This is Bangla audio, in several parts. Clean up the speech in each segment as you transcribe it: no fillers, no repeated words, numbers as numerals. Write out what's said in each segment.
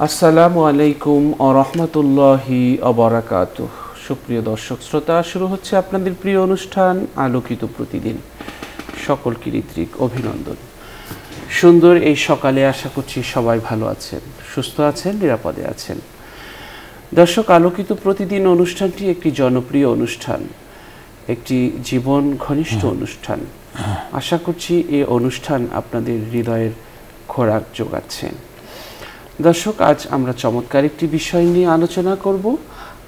আসসালামু আলাইকুম ওয়া রাহমাতুল্লাহি ওয়া বারাকাতুহু। সুপ্রিয় দর্শক শ্রোতা, শুরু হচ্ছে আপনাদের প্রিয় অনুষ্ঠান আলোকিত প্রতিদিন। সকলকে হৃদ্রিক অভিনন্দন। সুন্দর এই সকালে আশা করছি সবাই ভালো আছেন, সুস্থ আছেন, নিরাপদে আছেন। দর্শক, আলোকিত প্রতিদিন অনুষ্ঠানটি একটি জনপ্রিয় অনুষ্ঠান, একটি জীবন ঘনিষ্ঠ অনুষ্ঠান। আশা করছি এই অনুষ্ঠান আপনাদের হৃদয়ের খোরাক যোগাচ্ছেন। দর্শক, আজ আমরা চমৎকার একটি বিষয় নিয়ে আলোচনা করব,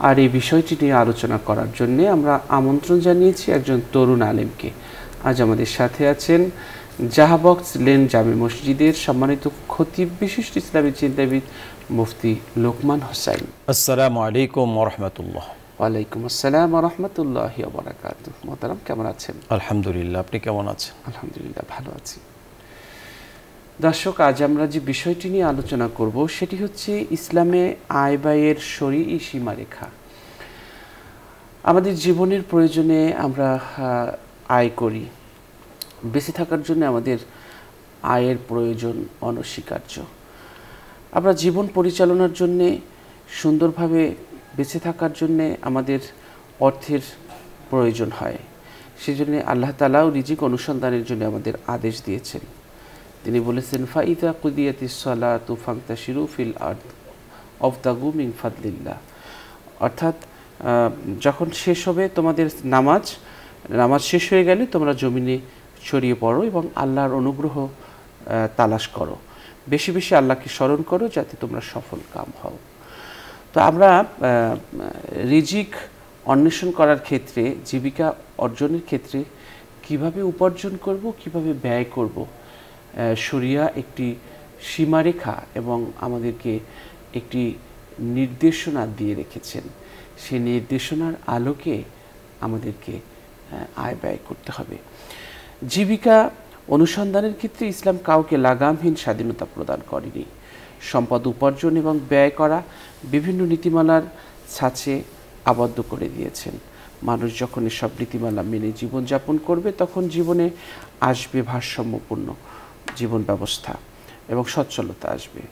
আর এই বিষয়টি নিয়ে আলোচনা করার জন্য আমরা আমন্ত্রণ জানিয়েছি একজন তরুণ আলেমকে। আজ আমাদের সাথে আছেন জাহাবক্স লেন জামে মসজিদের সম্মানিত খতিব, বিশিষ্ট ইসলামী চিন্তাবিদ মুফতি লোকমান হোসাইন। আসসালামু আলাইকুম ওয়া রাহমাতুল্লাহ। ওয়ালাইকুম আসসালাম ওয়া রাহমাতুল্লাহি ওয়া বারাকাতুহু। মোহতারাম, কেমন আছেন? আলহামদুলিল্লাহ, আপনি কেমন আছেন? আলহামদুলিল্লাহ, ভালো আছি। দর্শক, আজ আমরা যে বিষয়টি নিয়ে আলোচনা করব সেটি হচ্ছে ইসলামে আয় ব্যয়ের শরঈ সীমারেখা। আমাদের জীবনের প্রয়োজনে আমরা আয় করি, বেঁচে থাকার জন্য আমাদের আয়ের প্রয়োজন অনস্বীকার্য। আমরা জীবন পরিচালনার জন্যে, সুন্দরভাবে বেঁচে থাকার জন্যে আমাদের অর্থের প্রয়োজন হয়। সেজন্য আল্লাহ তাআলাও রিজিক অনুসন্ধানের জন্য আমাদের আদেশ দিয়েছেন। তিনি বলেছেন, ফাইদা কুদিয়াতিস সালাতু ফান্তাশিরু ফিল আরদ ওয়াবতাগু মিন ফাদলিল্লাহ। অর্থাৎ যখন শেষ হবে তোমাদের নামাজ শেষ হয়ে গেলে তোমরা জমিনে ছড়িয়ে পড়ো এবং আল্লাহর অনুগ্রহ তালাশ করো, বেশি বেশি আল্লাহকে স্মরণ করো যাতে তোমরা সফল কাম হও। তো আমরা রিজিক অন্বেষণ করার ক্ষেত্রে, জীবিকা অর্জনের ক্ষেত্রে কিভাবে উপার্জন করব, কিভাবে ব্যয় করব, শরিয়া একটি সীমারেখা এবং আমাদেরকে একটি নির্দেশনা দিয়ে রেখেছেন। সেই নির্দেশনার আলোকে আমাদেরকে আয় ব্যয় করতে হবে। জীবিকা অনুসন্ধানের ক্ষেত্রে ইসলাম কাউকে লাগামহীন স্বাধীনতা প্রদান করেনি। সম্পদ উপার্জন এবং ব্যয় করা বিভিন্ন নীতিমালার ছাঁচে আবদ্ধ করে দিয়েছেন। মানুষ যখন এসব নীতিমালা মেনে জীবনযাপন করবে, তখন জীবনে আসবে ভারসাম্যপূর্ণ জীবন ব্যবস্থা এবং সচ্ছলতা আসবে।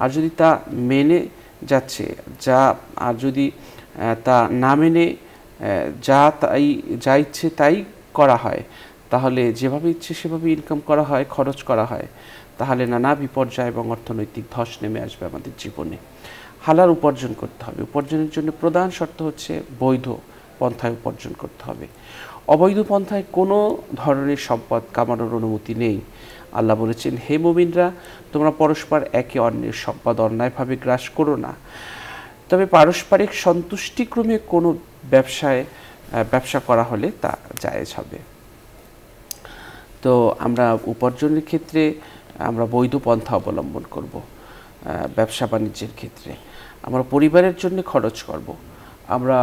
আর যদি তা মেনে যাচ্ছে আর যদি তা না মেনে যা ইচ্ছে তাই করা হয়, তাহলে যেভাবে ইচ্ছে সেভাবে ইনকাম করা হয়, খরচ করা হয়, তাহলে নানা বিপর্যয় এবং অর্থনৈতিক ধস নেমে আসবে আমাদের জীবনে। হালাল উপার্জন করতে হবে। উপার্জনের জন্য প্রধান শর্ত হচ্ছে বৈধ পন্থায় উপার্জন করতে হবে। অবৈধ পন্থায় কোনো ধরনের সম্পদ কামানোর অনুমতি নেই। আল্লাহ বলেছেন, হে মুমিনরা, তোমরা পরস্পর একে অন্যের সম্পদ অন্যায়ভাবে গ্রাস করো না। তবে পারস্পরিক সন্তুষ্টিক্রমে কোনো ব্যবসা করা হলে তা জায়েজ হবে। তো আমরা উপার্জনের ক্ষেত্রে আমরা বৈধ পন্থা অবলম্বন করব। ব্যবসা বাণিজ্যের ক্ষেত্রে আমরা পরিবারের জন্য খরচ করব। আমরা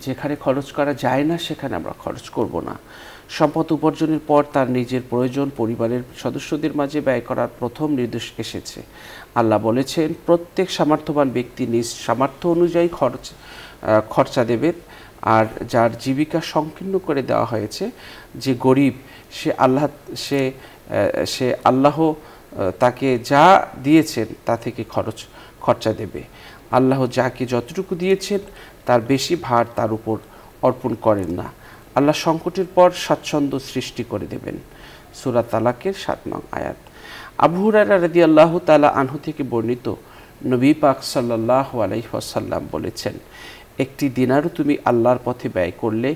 যেখানে খরচ করা যায় না সেখানে আমরা খরচ করব না। সম্পদ উপার্জনের পর তার নিজের প্রয়োজন পরিবারের সদস্যদের মাঝে ব্যয় করার প্রথম নির্দেশ এসেছে। আল্লাহ বলেছেন, প্রত্যেক সামর্থ্যবান ব্যক্তি নিজ সামর্থ্য অনুযায়ী খরচা দেবে। আর যার জীবিকা সংকীর্ণ করে দেওয়া হয়েছে, যে গরিব, সে আল্লাহ তাকে যা দিয়েছেন তা থেকে খরচা দেবে। আল্লাহ যাকে যতটুকু দিয়েছেন তার বেশি ভার তার উপর অর্পণ করেন না। আল্লাহ সংকটের পর স্বাচ্ছন্দ্য সৃষ্টি করে দেবেন। সূরা তালাকের ৭ নং আয়াত। আবু হুরায়রা রাদিয়াল্লাহু তাআলা আনহু থেকে বর্ণিত, নবী পাক সাল্লাল্লাহু আলাইহি ওয়াসাল্লাম বলেছেন, একটি দিনার তুমি আল্লাহর পথে ব্যয় করলে,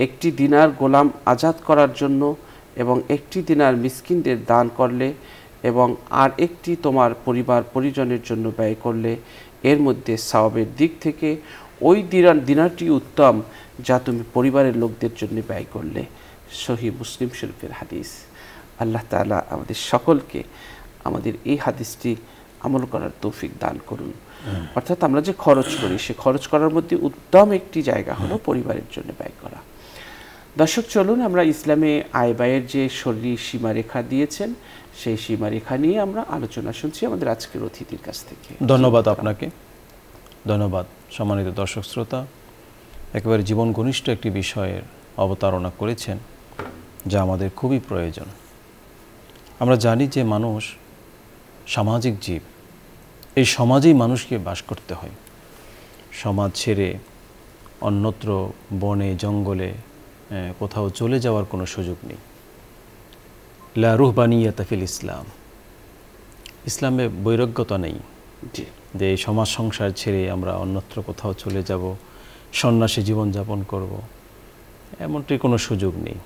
একটি দিনার গোলাম আজাদ করার জন্য এবং একটি দিনার মিসকিনদের দান করলে এবং আর একটি তোমার পরিবার পরিজনের জন্য ব্যয় করলে, এর মধ্যে সওয়াবের দিক থেকে ওই দিনারটি উত্তম যা তুমি পরিবারের লোকদের জন্য ব্যয় করলে। সহিহ মুসলিম শরীফের হাদিস। আল্লাহ তাআলা আমাদের সকলকে আমাদের এই হাদিসটি আমল করার তৌফিক দান করুন। অর্থাৎ আমরা যে খরচ করি, সে খরচ করার মধ্যে উত্তম একটি জায়গা হলো পরিবারের জন্য ব্যয় করা। দর্শক, চলুন আমরা ইসলামে আয় ব্যয়ের যে শরঈ সীমারেখা দিয়েছেন, সেই সীমারেখা নিয়ে আমরা আলোচনা শুনছি আমাদের আজকের অতিথির কাছ থেকে। ধন্যবাদ আপনাকে। ধন্যবাদ সম্মানিত দর্শক শ্রোতা। একেবারে জীবন ঘনিষ্ঠ একটি বিষয়ের অবতারণা করেছেন, যা আমাদের খুবই প্রয়োজন। আমরা জানি যে মানুষ সামাজিক জীব, এই সমাজেই মানুষকে বাস করতে হয়। সমাজ ছেড়ে অন্যত্র বনে জঙ্গলে কোথাও চলে যাওয়ার কোনো সুযোগ নেই। লা রুহবানিয়াতা ফিল ইসলাম, ইসলামে বৈরাগ্যতা নেই যে এই সমাজ সংসার ছেড়ে আমরা অন্যত্র কোথাও চলে যাব, সন্ন্যাসী জীবনযাপন করব, এমনটি কোনো সুযোগ নেই।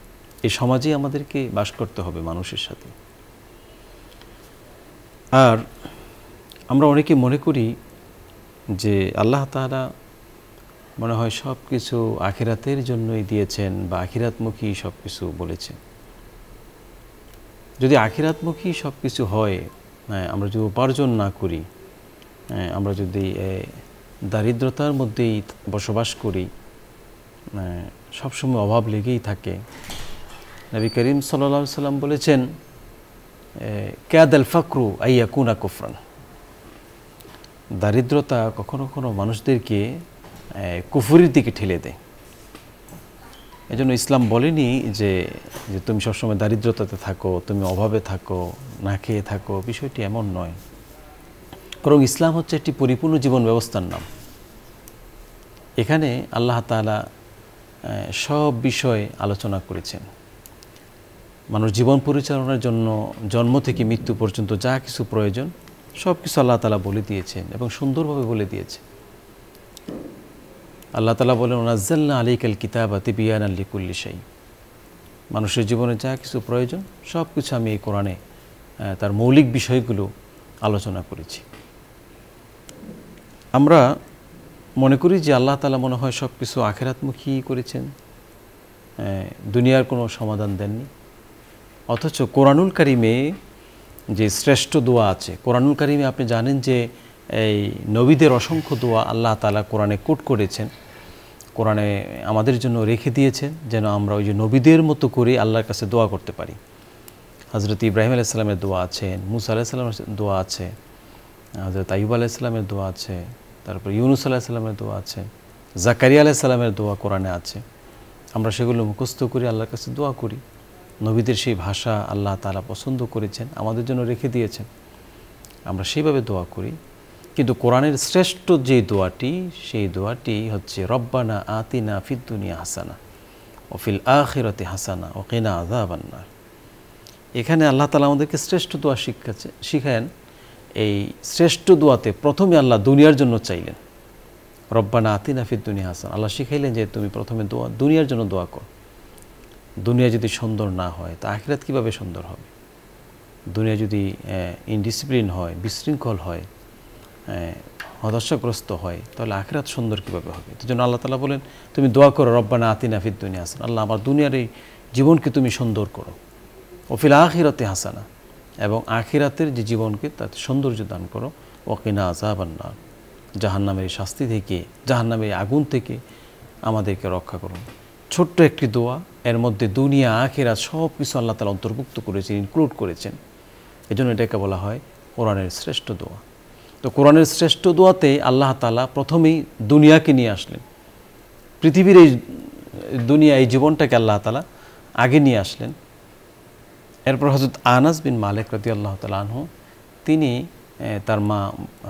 এই সমাজেই আমাদেরকে বাস করতে হবে মানুষের সাথে। আর আমরা অনেকে মনে করি যে আল্লাহ তাআলা মনে হয় সব কিছু আখিরাতের জন্যই দিয়েছেন বা আখিরাতমুখী সব কিছু বলেছেন। যদি আখিরাতমুখী সব কিছু হয়, আমরা যদি উপার্জন না করি, আমরা যদি দারিদ্রতার মধ্যেই বসবাস করি, সবসময় অভাব লেগেই থাকে। নবী করিম সাল্লাল্লাহু আলাইহি সাল্লাম বলেছেন, কাদাল ফাকরু আইয়াকুনা কুফরান, দারিদ্রতা কখনো কখনো মানুষদেরকে কুফরির দিকে ঠেলে দেয়। এজন্য ইসলাম বলেনি যে তুমি সবসময় দারিদ্রতাতে থাকো, তুমি অভাবে থাকো, না খেয়ে থাকো, বিষয়টি এমন নয়। বরং ইসলাম হচ্ছে একটি পরিপূর্ণ জীবন ব্যবস্থার নাম। এখানে আল্লাহ তাআলা সব বিষয়ে আলোচনা করেছেন। মানুষ জীবন পরিচালনার জন্য জন্ম থেকে মৃত্যু পর্যন্ত যা কিছু প্রয়োজন সব কিছু আল্লাহ তাআলা বলে দিয়েছেন এবং সুন্দরভাবে বলে দিয়েছেন। আল্লাহ তাআলা বলেন, নাযালনা আলাইকাল কিতাবা তিবয়ানাল লিকুল্লি শাই, মানুষের জীবনে যা কিছু প্রয়োজন সব কিছু আমি এই কোরআনে তার মৌলিক বিষয়গুলো আলোচনা করেছি। আমরা মনে করি যে আল্লাহ তাআলা মনে হয় সব কিছু আখিরাতমুখী করেছেন, দুনিয়ার কোনো সমাধান দেননি। অথচ কোরআনুল কারিমে যে শ্রেষ্ঠ দোয়া আছে, কোরআনুল কারিমে আপনি জানেন যে এই নবীদের অসংখ্য দোয়া আল্লাহ তাআলা কোরআনে কোট করেছেন, কোরআনে আমাদের জন্য রেখে দিয়েছেন, যেন আমরা ওই যে নবীদের মতো করে আল্লাহর কাছে দোয়া করতে পারি। হযরত ইব্রাহিম আলাইহিস সালামের দোয়া আছে, মুসা আলাইহিস সালামের দোয়া আছে, হযরত আইয়ুব আলাইহিস সালামের দোয়া আছে, তারপর ইউনুস আলাইহিস সালামের দোয়া আছে, জাকারিয়া আলাইহিস সালামের দোয়া কোরআনে আছে। আমরা সেগুলো মুখস্থ করে আল্লাহর কাছে দোয়া করি। নবীদের সেই ভাষা আল্লাহ তাআলা পছন্দ করেছেন, আমাদের জন্য রেখে দিয়েছেন, আমরা সেইভাবে দোয়া করি। কিন্তু কোরআনের শ্রেষ্ঠ যে দোয়াটি, সেই দোয়াটি হচ্ছে রব্বানা আতিনা ফিদ দুনিয়া হাসানা ও ফিল আখিরাতি হাসানা ও কিনা আযাবান নার। এখানে আল্লাহ তাআলা আমাদেরকে শ্রেষ্ঠ দোয়া শিখায়েন। এই শ্রেষ্ঠ দোয়াতে প্রথমে আল্লাহ দুনিয়ার জন্য চাইলেন, রব্বানা আতিনা ফিদ দুনিয়া হাসানা। আল্লাহ শিখাইলেন যে তুমি প্রথমে দুনিয়ার জন্য দোয়া করো। দুনিয়া যদি সুন্দর না হয় তা আখিরাত কীভাবে সুন্দর হবে? দুনিয়া যদি ইনডিসিপ্লিন হয়, বিশৃঙ্খল হয়, হতাশাগ্রস্ত হয়, তাহলে আখিরাত সুন্দর কীভাবে হবে? তো জন্য আল্লাহ তাআলা বলেন তুমি দোয়া করো রব্বানা আতিনা ফিদ দুনিয়া হাসানা, আল্লাহ আমার দুনিয়ার এই জীবনকে তুমি সুন্দর করো, ও ফিল আখিরাতি হাসানা, এবং আখিরাতের যে জীবনকে তাতে সৌন্দর্য দান করো, ও কিনা আযাবান নার, জাহান্নামের এই শাস্তি থেকে, জাহান্নামের আগুন থেকে আমাদেরকে রক্ষা করুন। ছোট্ট একটি দোয়া, এর মধ্যে দুনিয়া আখিরাত সব কিছু আল্লাহ তাআলা অন্তর্ভুক্ত করেছেন, ইনক্লুড করেছেন। এজন্য এটাকে বলা হয় কোরআনের শ্রেষ্ঠ দোয়া। তো কোরআনের শ্রেষ্ঠ দোয়াতে আল্লাহ তাআলা প্রথমেই দুনিয়াকে নিয়ে আসলেন, পৃথিবীর এই দুনিয়া, এই জীবনটাকে আল্লাহ তাআলা আগে নিয়ে আসলেন। এরপর হযরত আনাস বিন মালিক রাদিয়াল্লাহু তাআলা আনহু, তিনি তার মা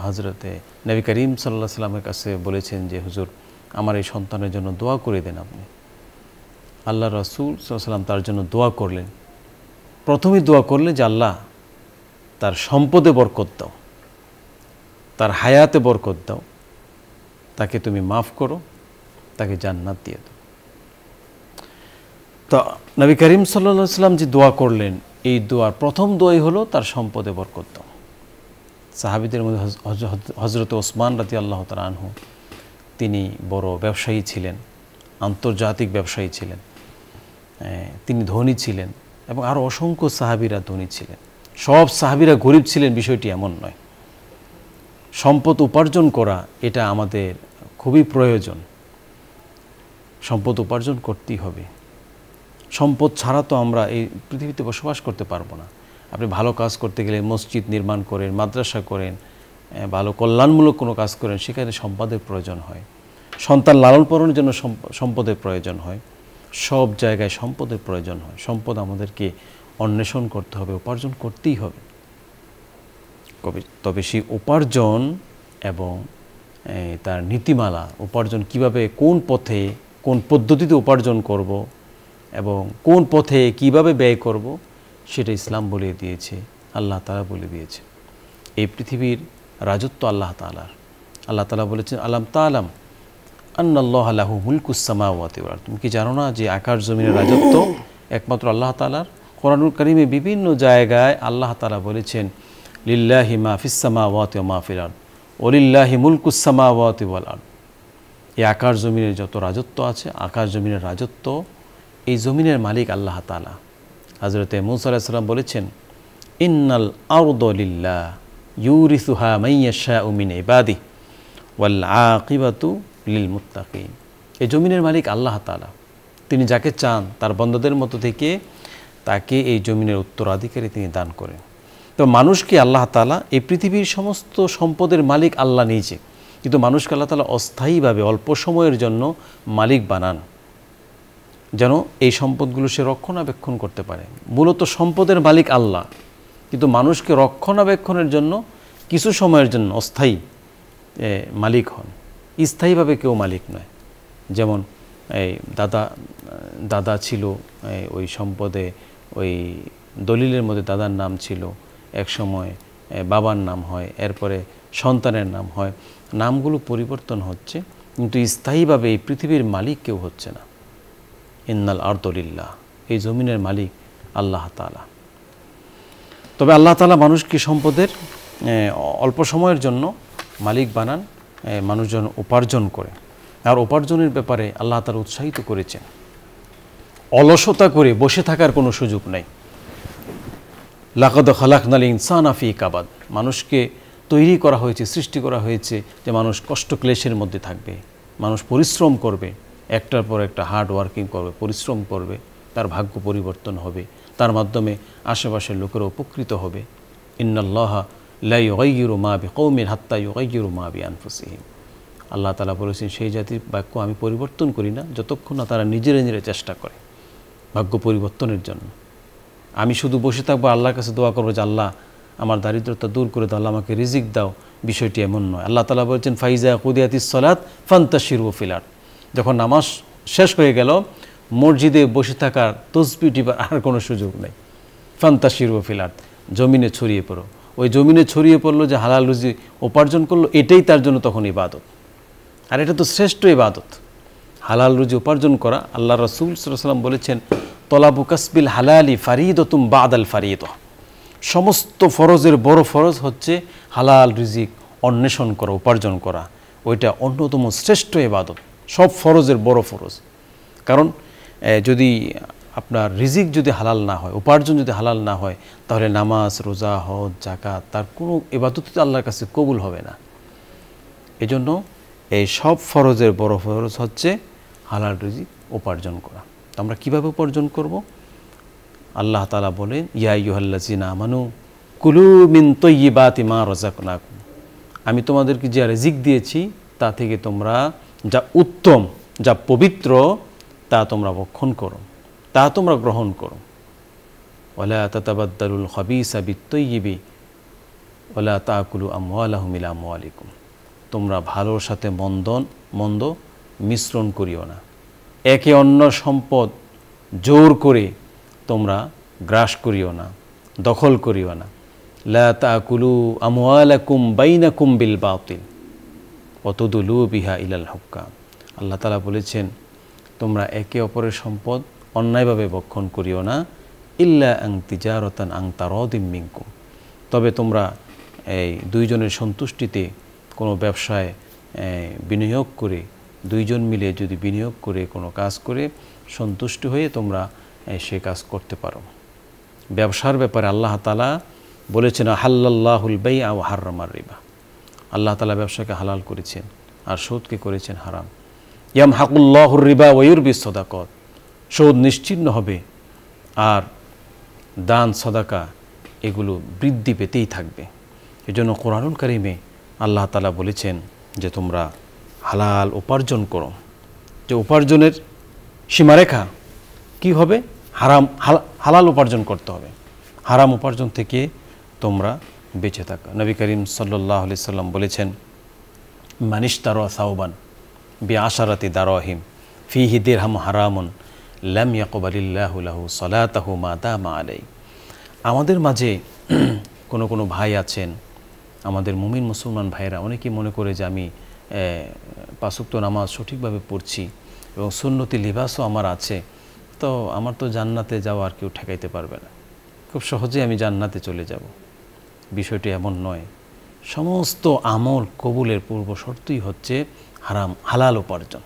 হযরতে নবী করিম সাল্লাল্লাহু আলাইহি সাল্লামের কাছে বলেছেন যে হুজুর আমার এই সন্তানের জন্য দোয়া করে দেন আপনি। আল্লাহ রাসূল সাল্লাল্লাহু আলাইহি সাল্লাম তার জন্য দোয়া করলেন। প্রথমেই দোয়া করলেন যে আল্লাহ তার সম্পদে বরকত দাও, তার হায়াতে বরকত দাও, তাকে তুমি মাফ করো, তাকে জান্নাত দিয়ে দাও। তো নবী করিম সাল্লাল্লাহু আলাইহি সাল্লাম যে দোয়া করলেন, এই দোয়ার প্রথম দোয়াই হলো তার সম্পদে বরকত দাও। সাহাবীদের মধ্যে হযরত ওসমান রাদিয়াল্লাহু তাআলা আনহু, তিনি বড় ব্যবসায়ী ছিলেন, আন্তর্জাতিক ব্যবসায়ী ছিলেন, তিনি ধনী ছিলেন, এবং আরও অসংখ্য সাহাবীরা ধনী ছিলেন। সব সাহাবীরা গরিব ছিলেন বিষয়টি এমন নয়। সম্পদ উপার্জন করা এটা আমাদের খুবই প্রয়োজন, সম্পদ উপার্জন করতেই হবে। সম্পদ ছাড়া তো আমরা এই পৃথিবীতে বসবাস করতে পারবো না। আপনি ভালো কাজ করতে গেলে মসজিদ নির্মাণ করেন, মাদ্রাসা করেন, ভালো কল্যাণমূলক কোনো কাজ করেন, সেখানে সম্পদের প্রয়োজন হয়। সন্তান লালন পালনের জন্য সম্পদের প্রয়োজন হয়। সব জায়গায় সম্পদের প্রয়োজন হয়। সম্পদ আমাদেরকে অন্বেষণ করতে হবে, উপার্জন করতেই হবে। তবে সেই উপার্জন এবং তার নীতিমালা, উপার্জন কিভাবে, কোন পথে, কোন পদ্ধতিতে উপার্জন করব এবং কোন পথে কিভাবে ব্যয় করব, সেটা ইসলাম বলে দিয়েছে, আল্লাহ তাআলা বলে দিয়েছে। এই পৃথিবীর রাজত্ব আল্লাহ তাআলার। আল্লাহ তাআলা বলেছেন, আলাম তাআলাম আন্নাল্লাহা লাহু মুলকুস সামাওয়াতি ওয়াল আরদ। তুমি কি জানো না যে আকাশ জমিনের রাজত্ব একমাত্র আল্লাহ তাআলার? কোরআনুল কারীমে বিভিন্ন জায়গায় আল্লাহ তাআলা বলেছেন, লিল্লাহি মা ফিস সামাওয়াতি ওয়া মা ফিল আরদ ওয়ালিল্লাহি মুলকুস সামাওয়াতি ওয়াল আরদ। এই আকাশ জমিনের যত রাজত্ব আছে, আকাশ জমিনের রাজত্ব, এই জমিনের মালিক আল্লাহ তাআলা। হযরতে মূসা আলাইহিস সালাম বলেছেন, ইন্নাল আরদু লিল্লাহ ইউরিসুহা মান ইয়াশাউ মিন ইবাদিহি ওয়াল আকিবাতু লিল মুত্তাকিন। এই জমিনের মালিক আল্লাহ তাআলা। তিনি যাকে চান তার বান্দাদের মতো থেকে তাকে এই জমিনের উত্তরাধিকারী তিনি দান করেন। তো মানুষকে আল্লাহ তাআলা, এই পৃথিবীর সমস্ত সম্পদের মালিক আল্লাহ নিজে, কিন্তু মানুষকে আল্লাহ তাআলা অস্থায়ীভাবে অল্প সময়ের জন্য মালিক বানান, যেন এই সম্পদগুলো সে রক্ষণাবেক্ষণ করতে পারে। মূলত সম্পদের মালিক আল্লাহ, কিন্তু মানুষকে রক্ষণাবেক্ষণের জন্য কিছু সময়ের জন্য অস্থায়ী মালিক হন, স্থায়ীভাবে কেউ মালিক নয়। যেমন এই দাদা ছিল, ওই সম্পদে ওই দলিলের মধ্যে দাদার নাম ছিল, এক সময় বাবার নাম হয়, এরপরে সন্তানের নাম হয়, নামগুলো পরিবর্তন হচ্ছে, কিন্তু স্থায়ীভাবে এই পৃথিবীর মালিক কেউ হচ্ছে না। ইন্নাল আরদু লিল্লাহ, এই জমিনের মালিক আল্লাহ তাআলা। তবে আল্লাহ তাআলা মানুষকে সম্পদের অল্প সময়ের জন্য মালিক বানান, মানুষজন উপার্জন করে। আর উপার্জনের ব্যাপারে আল্লাহ তাআলা উৎসাহিত করেছেন। অলসতা করে বসে থাকার কোনো সুযোগ নাই। লাকাদ খালাকনাল ইনসানা ফি কাবাদ, মানুষকে তৈরি করা হয়েছে, সৃষ্টি করা হয়েছে যে মানুষ কষ্ট ক্লেশের মধ্যে থাকবে, মানুষ পরিশ্রম করবে, একটার পর একটা হার্ড ওয়ার্কিং করবে, পরিশ্রম করবে, তার ভাগ্য পরিবর্তন হবে, তার মাধ্যমে আশেপাশের লোকেরা উপকৃত হবে। ইন্নাল্লাহা লা ইউগাইয়িরু মা বিকওমিন হাত্তা ইউগাইয়িরু মা বিআনফুসিহিম। আল্লাহ তাআলা বলেছেন, সেই জাতির ভাগ্য আমি পরিবর্তন করি না যতক্ষণ না তারা নিজেরা চেষ্টা করে ভাগ্য পরিবর্তনের জন্য। আমি শুধু বসে থাকবো, আল্লাহর কাছে দোয়া করবো যে আল্লাহ আমার দারিদ্রতা দূর করে দাও, আল্লাহ আমাকে রিজিক দাও, বিষয়টি এমন নয়। আল্লাহ তাআলা বলেছেন, ফাইজা কুদিয়াতিস সালাত ফান্তাশিরু ফিল আরদ। যখন নামাজ শেষ হয়ে গেল, মসজিদে বসে থাকার তসবিহ টিপার আর কোনো সুযোগ নেই। ফান্তাশিরু ফিল আরদ, জমিনে ছড়িয়ে পড়ো। ওই জমিনে ছড়িয়ে পড়লো যে হালাল রুজি উপার্জন করলো, এটাই তার জন্য তখন ইবাদত। আর এটা তো শ্রেষ্ঠ ইবাদত, হালাল রুজি উপার্জন করা। আল্লাহ রাসূল সাল্লাল্লাহু আলাইহি ওয়াসাল্লাম বলেছেন, তলাবু কাসবিল হালালি ফারিদাতুম বাদাল ফারিদা। সমস্ত ফরজের বড় ফরজ হচ্ছে হালাল রিজিক অন্বেষণ করা, উপার্জন করা। ওইটা অন্যতম শ্রেষ্ঠ ইবাদত, সব ফরজের বড় ফরজ। কারণ যদি আপনার রিজিক যদি হালাল না হয়, উপার্জন যদি হালাল না হয়, তাহলে নামাজ, রোজা, হজ, যাকাত, তার কোনো ইবাদত আল্লাহর কাছে কবুল হবে না। এজন্য এই সব ফরজের বড় ফরজ হচ্ছে হালাল রিজিক উপার্জন করা। তো আমরা কীভাবে উপার্জন করব? আল্লাহ তাআলা বলেন, ইয়া আইয়ুহাল্লাযিনা আমানু কুলু মিন তাইয়্যিবাতি মা রাযাকনাকুম। আমি তোমাদেরকে যে রিজিক দিয়েছি তা থেকে তোমরা যা উত্তম, যা পবিত্র, তা তোমরা ভক্ষণ করো, তা তোমরা গ্রহণ করো। ওয়ালা তাতাবাদ্দালুল খাবিসা বিত-তাইয়্যিবি ওয়ালা তাকুলু আমওয়ালাহুম ইলা আমওয়ালিকুম। তোমরা ভালোর সাথে মন্দ মিশ্রণ করিও না। একে অন্য সম্পদ জোর করে তোমরা গ্রাস করিও না, দখল করিও না। লা তাকুলু আমওয়ালাকুম বাইনাকুম বিল বাতিল ওয়া তুদলু বিহা ইলাল হুক্কাম। আল্লাহ তাআলা বলেছেন, তোমরা একে অপরের সম্পদ অন্যায়ভাবে ভক্ষণ করিও না, ইল্লা আন তিজারাতান আন তারাদিম মিনকুম। তবে তোমরা এই দুইজনের সন্তুষ্টিতে কোনো ব্যবসায় বিনিয়োগ করে, দুইজন মিলে যদি বিনিয়োগ করে কোনো কাজ করে সন্তুষ্ট হয়ে তোমরা সে কাজ করতে পারো। ব্যবসার ব্যাপারে আল্লাহ তাআলা বলেছেন, হাল্লাল্লাহুল বাইআ ওয়া হাররামার রিবা। আল্লাহ তাআলা ব্যবসাকে হালাল করেছেন আর সুদকে করেছেন হারাম। ইয়ামহাকুল্লাহুর রিবা ওয়া ইউরবিস সাদাকাত। সুদ নিশ্চিহ্ন হবে আর দান সাদাকা এগুলো বৃদ্ধি পেতেই থাকবে। এজন্য কোরআনুল কারীমে আল্লাহ তাআলা বলেছেন যে তোমরা হালাল উপার্জন করো। যে উপার্জনের সীমারেখা কি হবে? হালাল উপার্জন করতে হবে। হারাম উপার্জন থেকে তোমরা বেঁচে থাকা। নবী করিম সাল্লাল্লাহু আলাইহি সাল্লাম বলেছেন, মানিশতারা সাওবান বিআশারাতি দারাহিম ফিহি দিরহাম হারামুন লাম ইয়াকবালিল্লাহু লাহু সালাতাহু মা দামা আলাই। আমাদের মাঝে কোনো ভাই আছেন, আমাদের মুমিন মুসলমান ভাইরা, অনেকেই মনে করে যে আমি 5 ওয়াক্ত নামাজ সঠিকভাবে পড়ছি এবং সুন্নতি লিবাসও আমার আছে, তো আমার তো জান্নাতে যাওয়া আর কেউ ঠেকাইতে পারবে না, খুব সহজে আমি জান্নাতে চলে যাব। বিষয়টি এমন নয়। সমস্ত আমল কবুলের পূর্ব শর্তই হচ্ছে হালাল উপার্জন।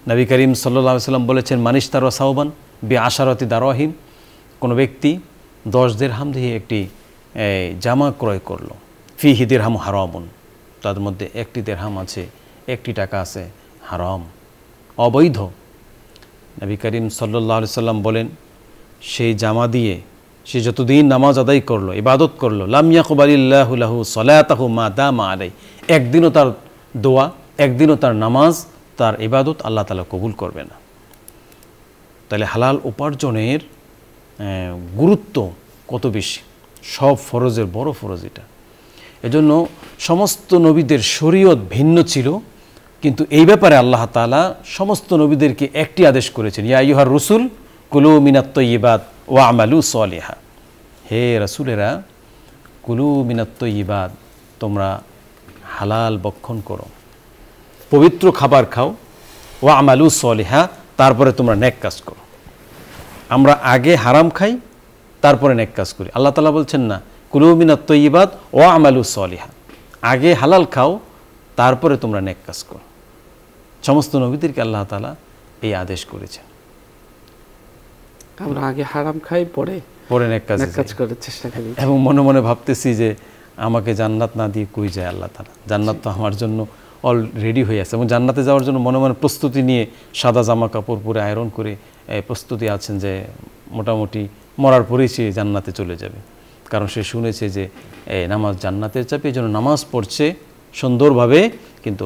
নবী করিম সাল্লাল্লাহু আলাইহি সাল্লাম বলেছেন, মানিশতারা সাওবান বিআশারাতি দারাহিম, কোনো ব্যক্তি 10 দিরহাম দিয়ে একটি জামা ক্রয় করলো, ফিহি দিরহাম হারামুন, তার মধ্যে 1টি দিরহাম আছে, 1টি টাকা আছে হারাম, অবৈধ। নবী করিম সাল্লাল্লাহু আলাইহি সাল্লাম বলেন, সেই জামা দিয়ে সে যতদিন নামাজ আদায় করলো, ইবাদত করলো, লাম ইয়াকবালিল্লাহু লাহু সালাতাহু মা দামা আলাই, একদিনও তার দোয়া, একদিনও তার নামাজ, তার ইবাদত আল্লাহ তাআলা কবুল করবে না। তাহলে হালাল উপার্জনের গুরুত্ব কত বেশি, সব ফরজের বড় ফরজ এটা। এজন্য সমস্ত নবীদের শরীয়ত ভিন্ন ছিল, কিন্তু এই ব্যাপারে আল্লাহ তাআলা সমস্ত নবীদেরকে একটি আদেশ করেছেন, ইয়া আইয়ুহার রাসূল কুলু মিনাত তাইয়্যিবাত ওয়া আমালু সলিহা। হে রাসূলেরা, কুলু মিনাত তাইয়্যিবাত, তোমরা হালাল ভক্ষণ করো, পবিত্র খাবার খাও, ওয়া আমালু সলিহা, তারপরে তোমরা নেক কাজ করো। আমরা আগে হারাম খাই, তারপরে নেক কাজ করি। আল্লাহ তাআলা বলছেন না, কুলু মিনাত তাইয়্যিবাত ওয়া আমালু সলিহা, আগে হালাল খাও, তারপরে তোমরা নেক কাজ করো। সমস্ত নবীদেরকে আল্লাহ তাআলা এই আদেশ করেছেন। আমরা আগে হারাম খাই, পরে নেক কাজ করার চেষ্টা করি, এবং মনে মনে ভাবতেছি যে আমাকে জান্নাত না দিয়ে কই যায় আল্লাহ তাআলা, জান্নাত তো আমার জন্য অলরেডি হয়ে আছে, এবং জান্নাতে যাওয়ার জন্য মনে মনে প্রস্তুতি নিয়ে সাদা জামা কাপড় পরে আয়রন করে প্রস্তুতি আছেন যে মোটামুটি মরার পরেই সে জান্নাতে চলে যাবে, কারণ সে শুনেছে যে নামাজ জান্নাতের চাপে, এই জন্য নামাজ পড়ছে সুন্দরভাবে, কিন্তু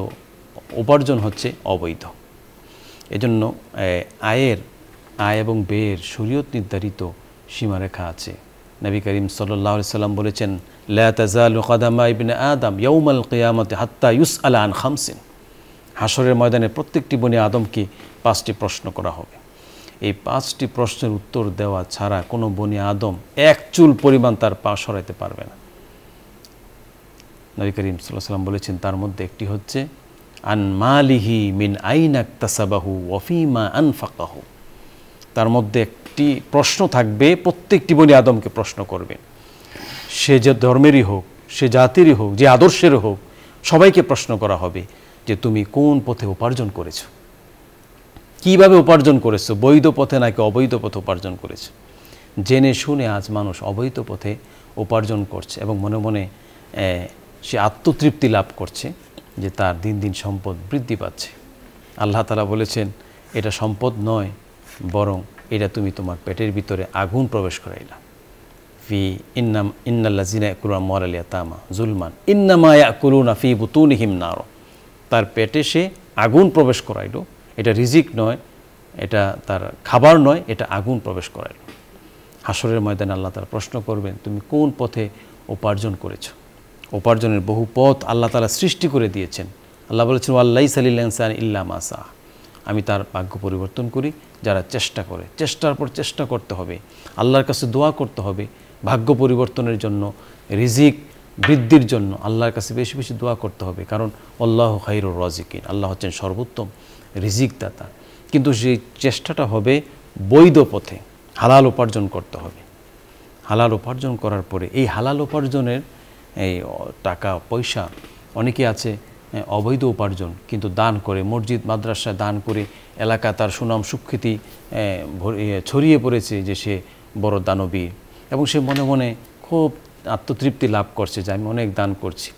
উপার্জন হচ্ছে অবৈধ। এজন্য আয় এবং ব্যয়ের শরীয়ত নির্ধারিত সীমারেখা আছে। নবী করিম সাল্লাল্লাহু আলাইহি সাল্লাম বলেছেন, লা তাযালু কদামা ইবনে আদম ইয়াউমাল কিয়ামাতি হাত্তা ইউসআলা আন খামসিন। হাসরের ময়দানে প্রত্যেকটি বনি আদমকে 5টি প্রশ্ন করা হবে। এই 5টি প্রশ্নের উত্তর দেওয়া ছাড়া কোনো বনি আদম এক চুল পরিমাণ তার পা সরাইতে পারবে না। নবী করিম সাল্লাল্লাহু আলাইহি সাল্লাম বলেছেন, তার মধ্যে একটি হচ্ছে আন মালিহি মিন আইনা ইকতাসাবাহু ওয়া ফীমা আনফাকাহু। তার মধ্যে একটি প্রশ্ন থাকবে, প্রত্যেকটি বনি আদমকে প্রশ্ন করবে, সে যে ধর্মেরই হোক, সে জাতিরই হোক, যে আদর্শের হোক, সবাইকে প্রশ্ন করা হবে যে তুমি কোন পথে উপার্জন করেছো, কিভাবে উপার্জন করেছো, বৈধ পথে নাকি অবৈধ পথে উপার্জন করেছো। জেনে শুনে আজ মানুষ অবৈধ পথে উপার্জন করছে এবং মনে মনে সে আত্মতৃপ্তি লাভ করছে যে তার দিন দিন সম্পদ বৃদ্ধি পাচ্ছে। আল্লাহ তাআলা বলেছেন, এটা সম্পদ নয়, বরং এটা তুমি তোমার পেটের ভিতরে আগুন প্রবেশ করাইলা। ফি ইন্নাল্লাযিনা ইয়াকুলুনা আমওয়ালাল ইয়াতামা যুলমান ইন্নামা ইয়াকুলুনা ফি বুতুনিহিম নার। তার পেটে সে আগুন প্রবেশ করাইলো, এটা রিজিক নয়, এটা তার খাবার নয়, এটা আগুন প্রবেশ করাইলো। হাসরের ময়দানে আল্লাহ তাআলা প্রশ্ন করবেন, তুমি কোন পথে উপার্জন করেছো। উপার্জনের বহু পথ আল্লাহ তাআলা সৃষ্টি করে দিয়েছেন। আল্লাহ বলেছেন, ওয়াল্লাইসা লিল ইনসানি ইল্লা মা সা। আমি তার ভাগ্য পরিবর্তন করি যারা চেষ্টা করে। চেষ্টার পর চেষ্টা করতে হবে, আল্লাহর কাছে দোয়া করতে হবে ভাগ্য পরিবর্তনের জন্য, রিজিক বৃদ্ধির জন্য আল্লাহর কাছে বেশি বেশি দোয়া করতে হবে, কারণ আল্লাহু খায়রুর রাজিকিন, আল্লাহ হচ্ছেন সর্বোত্তম রিজিক দাতা। কিন্তু সেই চেষ্টাটা হবে বৈধ পথে, হালাল উপার্জন করতে হবে। হালাল উপার্জন করার পরে এই হালাল উপার্জনের এই টাকা পয়সা, অনেকে আছে অবৈধ উপার্জন, কিন্তু দান করে, মসজিদ মাদ্রাসা দান করে এলাকা তার সুনাম সুখ্যাতি ছড়িয়ে পড়েছে যে সে বড় দানবী, এবং সে মনে মনে খুব আত্মতৃপ্তি লাভ করছে যে আমি অনেক দান করছি,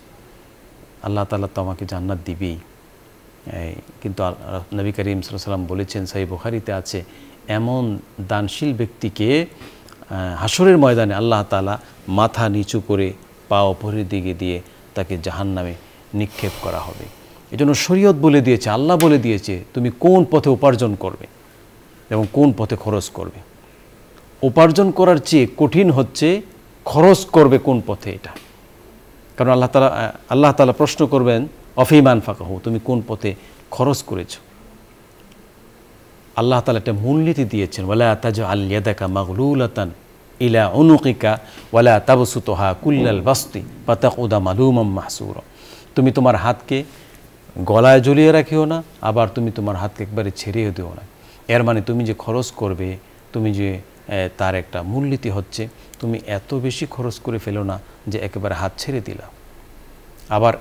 আল্লাহ তাআলা তো আমাকে জান্নাত দিবেই। কিন্তু নবী করিম সাল্লাল্লাহু আলাইহি ওয়াসাল্লাম বলেছেন, সহিহ বুখারীতে আছে, এমন দানশীল ব্যক্তিকে হাসরের ময়দানে আল্লাহ তাআলা মাথা নিচু করে পা উপরের দিকে দিয়ে তাকে জাহান্নামে নিক্ষেপ করা হবে। এজন্য শরীয়ত বলে দিয়েছে, আল্লাহ বলে দিয়েছে তুমি কোন পথে উপার্জন করবে এবং কোন পথে খরচ করবে। উপার্জন করার চেয়ে কঠিন হচ্ছে খরচ করবে কোন পথে। এটা কারণ আল্লাহ তাআলা প্রশ্ন করবেন অফিমান ফাকাহু, তুমি কোন পথে খরচ করেছো। আল্লাহ তাআলা একটা মূলনীতি দিয়েছেন, ওয়ালা তাজআল ইয়াদাকা মাগলুলাতান ইলা উনুকিকা ওয়ালা তাবসুতুহা কুল্লাল বাসতি ফাতাকুদা মালুমান মাহসুরা। তুমি তোমার হাতকে গলায় ঝুলিয়ে রাখিও না, আবার তুমি তোমার হাতকে একবারে ছেড়েও দিও না। এর মানে তুমি যে খরচ করবে, তুমি যে তার একটা মূলনীতি হচ্ছে তুমি এত বেশি খরচ করে ফেলো না যে একেবারে হাত ছেড়ে দিলা। আবার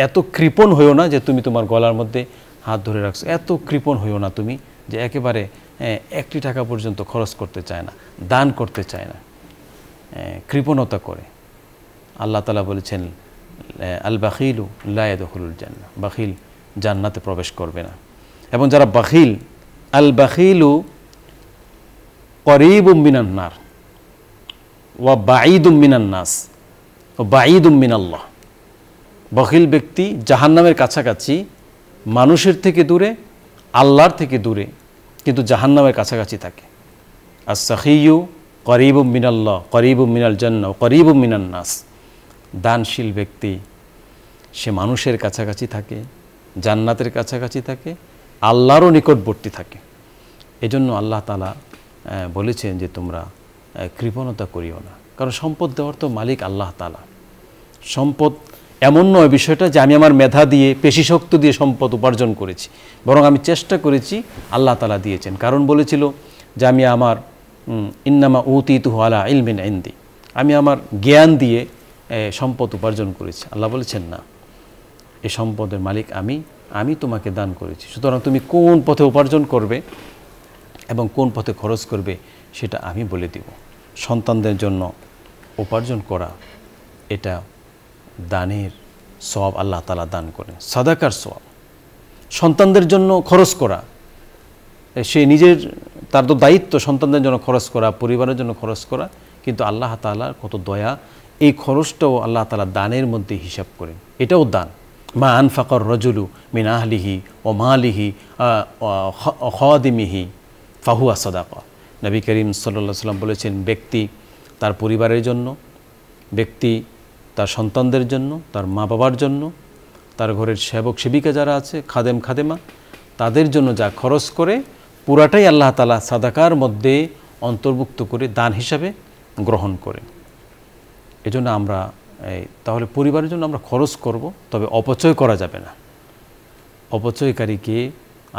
এত কৃপণ হইও না যে তুমি তোমার গলার মধ্যে হাত ধরে রাখছো। এত কৃপণ হইও না তুমি যে একেবারে 1 টাকা পর্যন্ত খরচ করতে চায় না, দান করতে চায় না, কৃপণতা করে। আল্লাহ তাআলা বলেছেন আল বাখিলু লা ইয়াদখুলুল জান্নাহ, বাখিল জান্নাতে প্রবেশ করবে না। এবং যারা বাখিল, আল বাখিলু করিবুম মিনান নার ওয়া বাঈদুম মিনান নাস ওয়া বাঈদুম মিনাল্লাহ। বাখিল ব্যক্তি জাহান্নামের কাছাকাছি, মানুষের থেকে দূরে, আল্লাহর থেকে দূরে, কিন্তু জাহান্নামের কাছাকাছি থাকে। আর সাখিয়ু করিবুম মিনাল্লাহ করিবুম মিনাল জান্নাহ করিবুম মিনান নাস। দানশীল ব্যক্তি সে মানুষের কাছাকাছি থাকে, জান্নাতের কাছাকাছি থাকে, আল্লাহরও নিকটবর্তী থাকে। এজন্য আল্লাহ তাআলা বলেছেন যে তোমরা কৃপণতা করিও না, কারণ সম্পদ দেওয়ার তো মালিক আল্লাহ তাআলা। সম্পদ এমন নয় বিষয়টা যে আমি আমার মেধা দিয়ে, পেশিশক্তি দিয়ে সম্পদ উপার্জন করেছি, বরং আমি চেষ্টা করেছি, আল্লাহ তাআলা দিয়েছেন। কারণ বলেছিল যে আমি আমার ইন্নামা উতিতুহু আলা ইলমিন ইনদি, আমি আমার জ্ঞান দিয়ে সম্পদ উপার্জন করেছি। আল্লাহ বলেছেন না, এই সম্পদের মালিক আমি তোমাকে দান করেছি, সুতরাং তুমি কোন পথে উপার্জন করবে এবং কোন পথে খরচ করবে সেটা আমি বলে দিব। সন্তানদের জন্য উপার্জন করা এটা দানের সওয়াব আল্লাহ তাআলা দান করেন, সাদাকার সওয়াব। সন্তানদের জন্য খরচ করা, সে তার তো দায়িত্ব সন্তানদের জন্য খরচ করা, পরিবারের জন্য খরচ করা, কিন্তু আল্লাহ তাআলার কত দয়া, এই খরচটাও আল্লাহ তাআলা দানের মধ্যে হিসাব করেন, এটাও দান। মা আনফাকার রাজুলু মিন আহলিহি ওয়া মালিহি ওয়া খাদিমিহি ফাহুয়া সাদাকা। নবী করিম সাল্লাল্লাহু আলাইহি ওয়াসাল্লাম বলেছেন, ব্যক্তি তার পরিবারের জন্য, ব্যক্তি তার সন্তানদের জন্য, তার মা বাবার জন্য, তার ঘরের সেবক সেবিকা যারা আছে, খাদেম খাদেমা, তাদের জন্য যা খরচ করে পুরাটাই আল্লাহ তাআলা সাদাকার মধ্যে অন্তর্ভুক্ত করে দান হিসাবে গ্রহণ করেন। এজন্য আমরা তাহলে পরিবারের জন্য আমরা খরচ করব, তবে অপচয় করা যাবে না। অপচয়কারীকে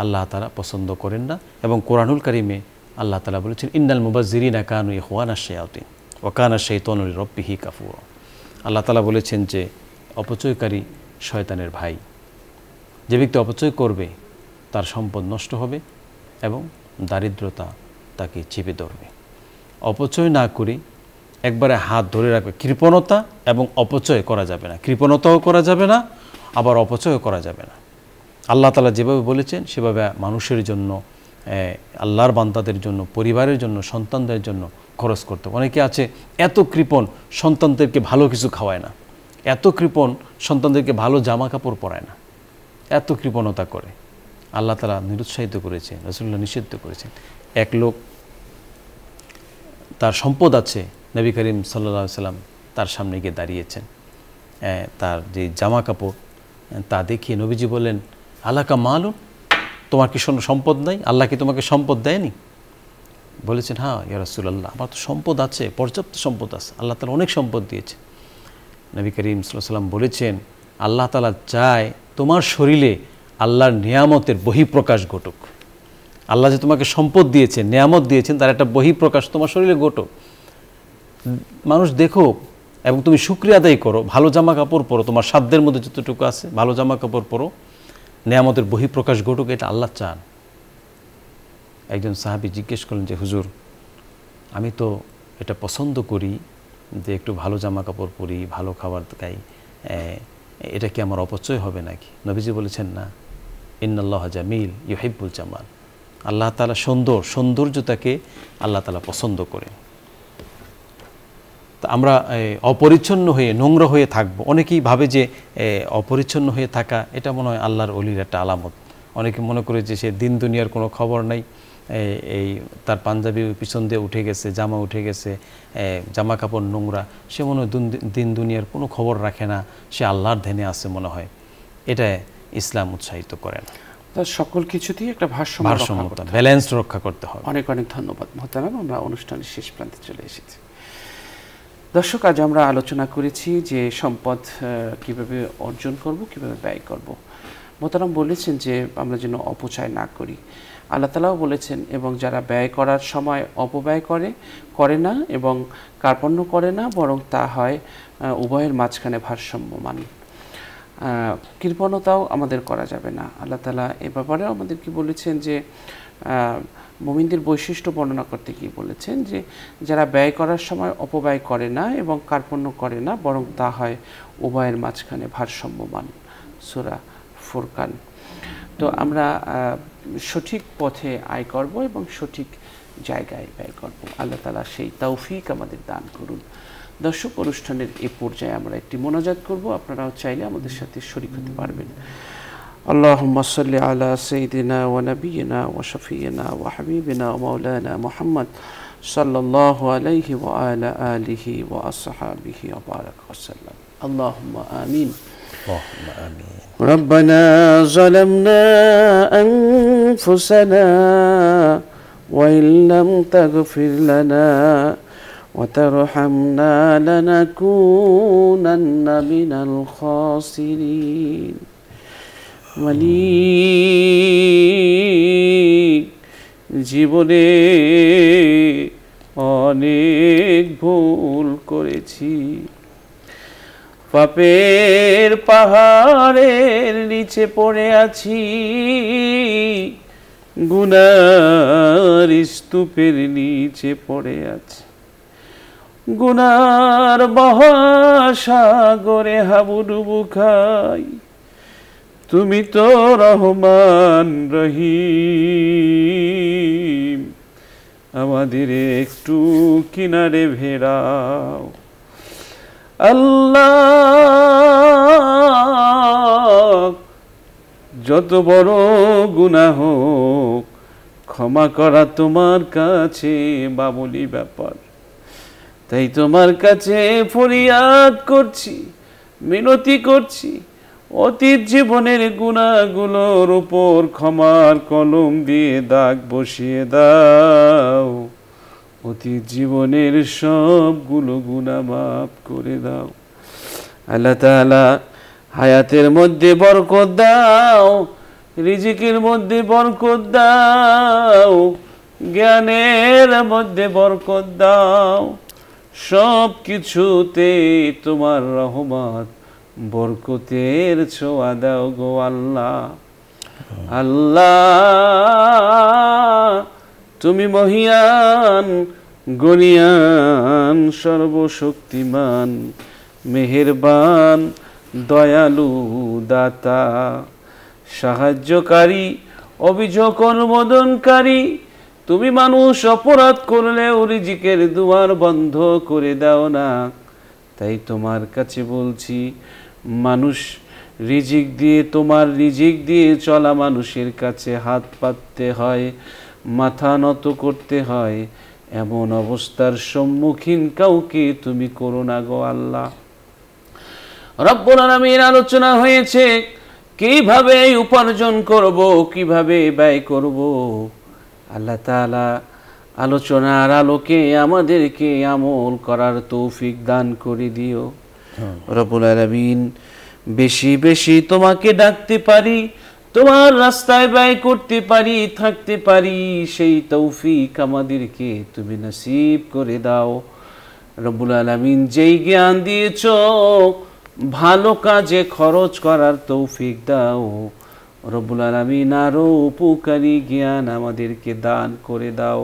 আল্লাহ তাআলা পছন্দ করেন না। এবং কোরআনুল কারীমে আল্লাহ তাআলা বলেছেন, ইন্নাল মুবাজ্জিরিনা কানু ইখওয়ানাশ শায়াতিন ওয়া কানা শাইতানু লিরাব্বিহি কাফুরা। আল্লাহ তাআলা বলেছেন যে অপচয়কারী শয়তানের ভাই। যে ব্যক্তি অপচয় করবে তার সম্পদ নষ্ট হবে এবং দারিদ্রতা তাকে চেপে ধরবে। অপচয় না করে একবারে হাত ধরে রাখবে। কৃপণতা এবং অপচয় করা যাবে না, কৃপণতাও করা যাবে না, আবার অপচয়ও করা যাবে না। আল্লাহ তাআলা যেভাবে বলেছেন সেভাবে মানুষের জন্য, আল্লাহর বান্দাদের জন্য, পরিবারের জন্য, সন্তানদের জন্য খরচ করতে। অনেকে আছে এত কৃপণ, সন্তানদেরকে ভালো কিছু খাওয়ায় না, এত কৃপণ, সন্তানদেরকে ভালো জামা কাপড় পরায় না, এত কৃপণতা করে। আল্লাহ তাআলা নিরুৎসাহিত করেছেন, রাসূলুল্লাহ নিষিদ্ধ করেছেন। এক লোক, তার সম্পদ আছে, নবী করিম সাল্লাল্লাহু আলাইহি সাল্লাম তার সামনে গিয়ে দাঁড়িয়েছেন, তার যে জামা কাপড় তা দেখিয়ে নবীজি বললেন, আলাকা মালুন, তোমার কি সম্পদ নাই? আল্লাহ কি তোমাকে সম্পদ দেয়নি? বলেছেন, হ্যাঁ ইয়া রাসূলুল্লাহ, আমার তো সম্পদ আছে, পর্যাপ্ত সম্পদ আছে, আল্লাহ তাআলা অনেক সম্পদ দিয়েছে। নবী করিম সাল্লাল্লাহু আলাইহি সাল্লাম বলেছেন, আল্লাহ তাআলা চায় তোমার শরীরে আল্লাহর নিয়ামতের বহিঃপ্রকাশ ঘটুক। আল্লাহ যে তোমাকে সম্পদ দিয়েছেন, নিয়ামত দিয়েছেন, তার একটা বহিঃপ্রকাশ তোমার শরীরে ঘটুক, মানুষ দেখো, এবং তুমি শুকরিয়া আদায় করো, ভালো জামা কাপড় পরো, তোমার সাধ্যের মধ্যে যতটুকু আছে ভালো জামা কাপড় পরো, নিয়ামতের বহিঃপ্রকাশ ঘটুক, এটা আল্লাহ চান। একজন সাহাবী জিজ্ঞেস করলেন যে হুজুর, আমি তো এটা পছন্দ করি যে একটু ভালো জামা কাপড় পরি, ভালো খাবার খাই, এটা কি আমার অপচয় হবে নাকি? নবীজি বলেছেন, না, ইন্নাল্লাহা জামিল ইউহিব্বুল জামাল। আল্লাহ তাআলা সৌন্দর্যতাকে আল্লাহ তাআলা পছন্দ করেন। তা আমরা অপরিচ্ছন্ন হয়ে, নোংরা হয়ে থাকবো। অনেকেই ভাবে যে অপরিচ্ছন্ন হয়ে থাকা এটা মনে হয় আল্লাহর ওলির একটা আলামত। অনেকে মনে করে যে সে দিন দুনিয়ার কোনো খবর নাই, এই তার পাঞ্জাবি পিছন দিয়ে উঠে গেছে, জামা উঠে গেছে, জামা কাপড় নোংরা, সে মনে হয় দিন দুনিয়ার কোনো খবর রাখে না, সে আল্লাহর ধ্যানে আছে মনে হয়। এটা ইসলাম উৎসাহিত করে না। তার সকল কিছুতেই একটা ভারসাম্যতা, ব্যালেন্স রক্ষা করতে হবে। অনেক অনেক ধন্যবাদ মোহতারাম। আমরা অনুষ্ঠানের শেষ প্রান্তে চলে এসেছি। দর্শক, আজ আমরা আলোচনা করেছি যে সম্পদ কিভাবে অর্জন করব, কিভাবে ব্যয় করব। মোহতারাম বলেছেন যে আমরা যেন অপচয় না করি। আল্লাহ তাআলাও বলেছেন, এবং যারা ব্যয় করার সময় অপব্যয় করে না এবং কার্পণ্য করে না, বরং তা হয় উভয়ের মাঝখানে ভারসাম্যমান। কৃপণতাও আমাদের করা যাবে না। আল্লাহ তাআলা এ ব্যাপারেও আমাদেরকে বলেছেন যে মুমিনদের বৈশিষ্ট্য বর্ণনা করতে গিয়ে বলেছেন যে যারা ব্যয় করার সময় অপব্যয় করে না এবং কার্পণ্য করে না, বরং তা হয় উভয়ের মাঝখানে ভারসাম্যমান। সূরা ফুরকান। তো আমরা সঠিক পথে আয় করব এবং সঠিক জায়গায় ব্যয় করব। আল্লাহ তাআলা সেই তৌফিক আমাদের দান করুন। দর্শক, অনুষ্ঠানের এই পর্যায়ে আমরা একটি মোনাজাত করব। আপনারাও চাইলে আমাদের সাথে শরীক হতে পারবেন। আল্লাহুম্মা সাল্লি আলা সাইয়্যিদিনা ওয়া নাবিয়িনা ওয়া শাফিয়িনা ওয়া হাবিবিনা ওয়া মাওলানা মুহাম্মদ সাল্লাল্লাহু আলাইহি ওয়া আলা আলিহি ওয়া আসহাবিহি ওয়া বারাকা ওয়া সাল্লাম। আল্লাহুম্মা আমিন। আল্লাহুম্মা আমিন। ربنا ظلمنا أنفسنا وإن لم تغفر لنا وترحمنا لنكونن من الخاسرين মালিক, জীবনে অনেক ভুল করেছি, পাপের পাহাড়ের নিচে পড়ে আছি, গুনার স্তূপের নিচে পড়ে আছি, গুনার মহাসাগরে হাবুডুবু খাই। তুমি তো রহমান রহিম, আমাদের একটু কিনারে ভেড়াও। আল্লাহ, যত বড় গুনাহ হোক, ক্ষমা করা তোমার কাছে মামুলি ব্যাপার। তাই তোমার কাছে ফরিয়াদ করছি, মিনতি করছি, অতীত জীবনের গুনাহগুলোর উপর ক্ষমার কলম দিয়ে দাগ বসিয়ে দাও। অতীত জীবনের সবগুলো গুনাহ মাফ করে দাও। আল্লাহ তাআলা হায়াতের মধ্যে বরকত দাও, রিজিকের মধ্যে বরকত দাও, জ্ঞানের মধ্যে বরকত দাও, সব কিছুতে তোমার রহমত বরকতের ছোঁয়া দাও গো আল্লাহ। আল্লাহ, তুমি মহিয়ান, গনিয়ান, সর্বশক্তিমান, মেহেরবান, দয়ালু, দাতা, সাহায্যকারী, অভিযোগ অনুমোদনকারী। তুমি মানুষ অপরাধ করলেও রিজিকের দুয়ার বন্ধ করে দাও না। তাই তোমার কাছে বলছি, মানুষ রিজিক দিয়ে, তোমার রিজিক দিয়ে চলা মানুষের কাছে হাত পাততে হয়, মাথা নত করতে হয়, এমন অবস্থার সম্মুখীন কাউকে তুমি করো না গো আল্লাহ। রব্বুল আলামিন আলোচনা হয়েছে কিভাবে উপার্জন করব, কিভাবে ব্যয় করব। আল্লাহ তাআলা আলোচনার আলোকে আমাদেরকে আমল করার তৌফিক দান করে দিও। রব্বুল আলামিন, বেশি বেশি তোমাকে ডাকতে পারি, তোমার রাস্তায় ব্যয় করতে পারি, থাকতে পারি, সেই তৌফিক আমাদেরকে তুমি নসিব করে দাও। রব্বুল আলামিন, যেই জ্ঞান দিয়েছো ভালো কাজে খরচ করার তৌফিক দাও। রব্বুল আলামিন, আরো উপকারী জ্ঞান আমাদেরকে দান করে দাও।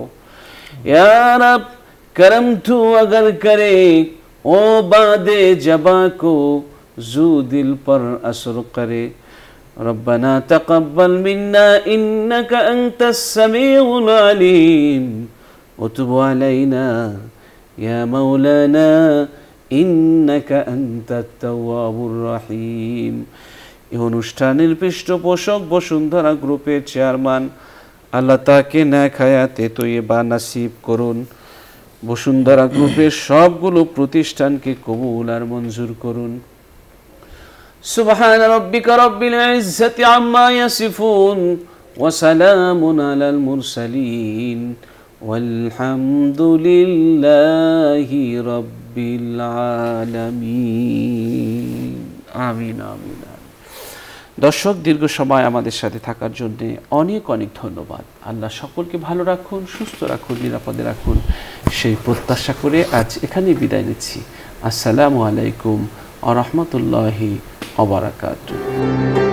ইয়া রব, করম তু अगर करे ओ बादे जबा को जू दिल पर असर करे। रब्बना तक़ब्बल मिन्ना इन्नका अंतस समीउल अलीम व तुब अलैना या मौलाना इन्नका अंतात तव्वाबुर रहीम। এই অনুষ্ঠানের পৃষ্ঠপোষক বসুন্ধরা গ্রুপের চেয়ারম্যান আল্লাহ তাকে ন্যাক হায়াতে তৈয়বা নাসিব করুন। বসুন্ধরা গ্রুপের সবগুলো প্রতিষ্ঠানকে কবুল আর মঞ্জুর করুন। সুবহান রাব্বিকা রাব্বিল ইজ্জাতি আম্মা ইয়াসিফুন ওয়া সালামুন আলাল মুরসালিন ওয়ালহামদুলিল্লাহি রাব্বিল আলামিন। আমিন আমিন। দর্শক, দীর্ঘ সময় আমাদের সাথে থাকার জন্য অনেক অনেক ধন্যবাদ। আল্লাহ সকলকে ভালো রাখুন, সুস্থ রাখুন, নিরাপদে রাখুন, সেই প্রত্যাশা করে আজ এখানেই বিদায় নিচ্ছি। আসসালামু আলাইকুম ওয়া রাহমাতুল্লাহি ওয়া বারাকাতুহু।